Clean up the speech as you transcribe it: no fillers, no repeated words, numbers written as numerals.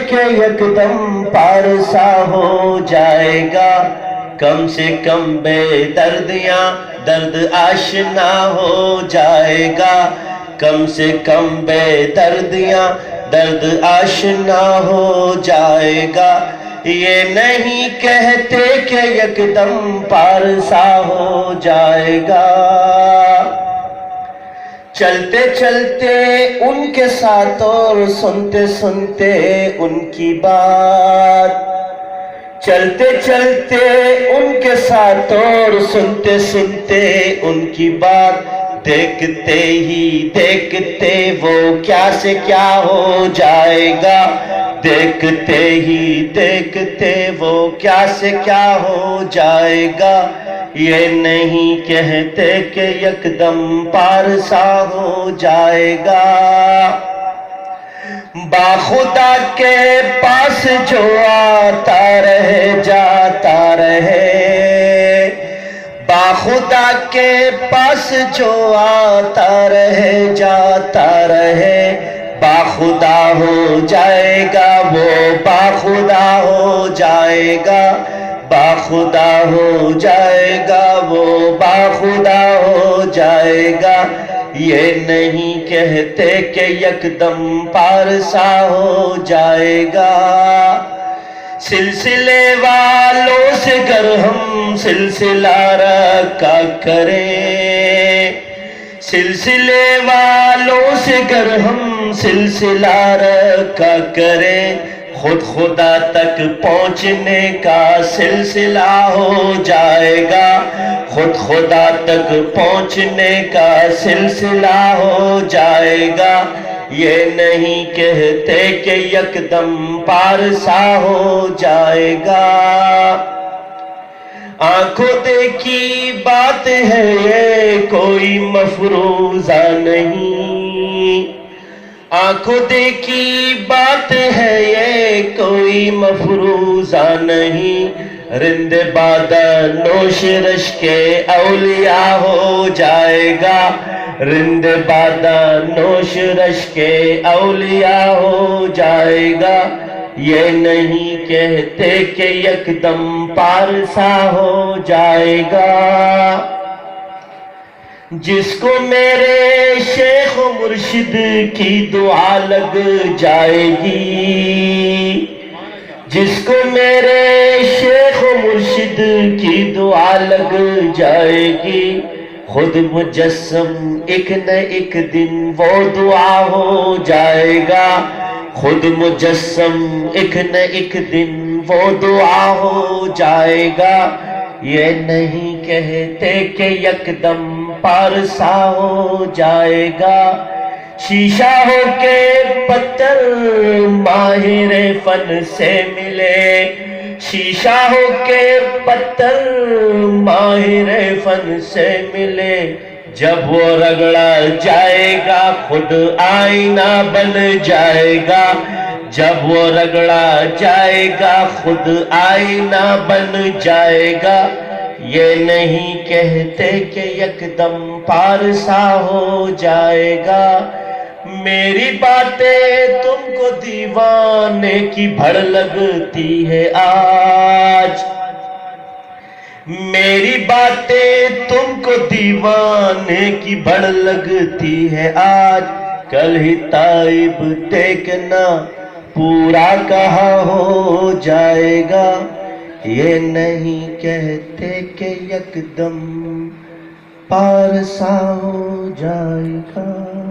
کہ یکدم پارسا ہو جائے گا، کم سے کم بے دردیاں درد آشنا ہو جائے گا، کم سے کم بے دردیاں درد آشنا ہو جائے گا۔ یہ نہیں کہتے کہ یکدم پارسا ہو جائے گا، چلتے چلتے ان کے ساتھ اور سنتے سنتے ان کی بات، چلتے چلتے ان کے ساتھ اور سنتے سنتے ان کی بات، دیکھتے ہی دیکھتے وہ کیا سے کیا ہو جائے گا، دیکھتے ہی دیکھتے وہ کیا سے کیا ہو جائے گا۔ یہ نہیں کہتے کہ یکدم پارسا ہو جائے گا۔ باخدا کے پاس جو آتا رہے جاتا رہے، باخدا کے پاس جو آتا رہے جاتا رہے، باخدا ہو جائے گا وہ باخدا ہو جائے گا، باخدا ہو جائے گا وہ باخدا ہو جائے گا۔ یہ نہیں کہتے کہ یکدم پارسا ہو جائے گا۔ سلسلے والوں سے گر ہم سلسلہ رکھا کریں، سلسلے والوں سے گر ہم سلسلہ رکھا کریں، خود خدا تک پہنچنے کا سلسلہ ہو جائے گا، خود خدا تک پہنچنے کا سلسلہ ہو جائے گا۔ یہ نہیں کہتے کہ یکدم پارسا ہو جائے گا۔ آنکھوں دیکھی بات ہے یہ کوئی مفروضہ نہیں، آنکھوں دیکھی بات ہے یہ کوئی مفروضہ نہیں، رند بادہ نوش رش کے اولیاء ہو جائے گا، رند بادہ نوش رش کے اولیاء ہو جائے گا۔ یہ نہیں کہتے کہ یکدم پارسا ہو جائے گا۔ جس کو میرے شیخ و مرشد کی دعا لگ جائے گی، جس کو میرے شیخ و مرشد کی دعا لگ جائے گی، خود مجسم ایک نہ ایک دن وہ دعا ہو جائے گا، خود مجسم ایک نہ ایک دن وہ دعا ہو جائے گا۔ یہ نہیں کہتے کہ یکدم پارسا ہو جائے گا۔ شیشہ ہو کے پتھر ماہر فن سے ملے، شیشہ ہو کے پتھر ماہر فن سے ملے، جب وہ رگڑا جائے گا خود آئینہ بن جائے گا، جب وہ رگڑا جائے گا خود آئینہ بن جائے گا۔ یہ نہیں کہتے کہ یکدم پارسا ہو جائے گا۔ میری باتیں تم کو دیوانے کی بھڑ لگتی ہے آج، میری باتیں تم کو دیوانے کی بھڑ لگتی ہے آج، کل ہی تائب دیکھنا پورا کہا ہو جائے گا۔ یہ نہیں کہتے کہ یکدم پارسا ہو جائے گا۔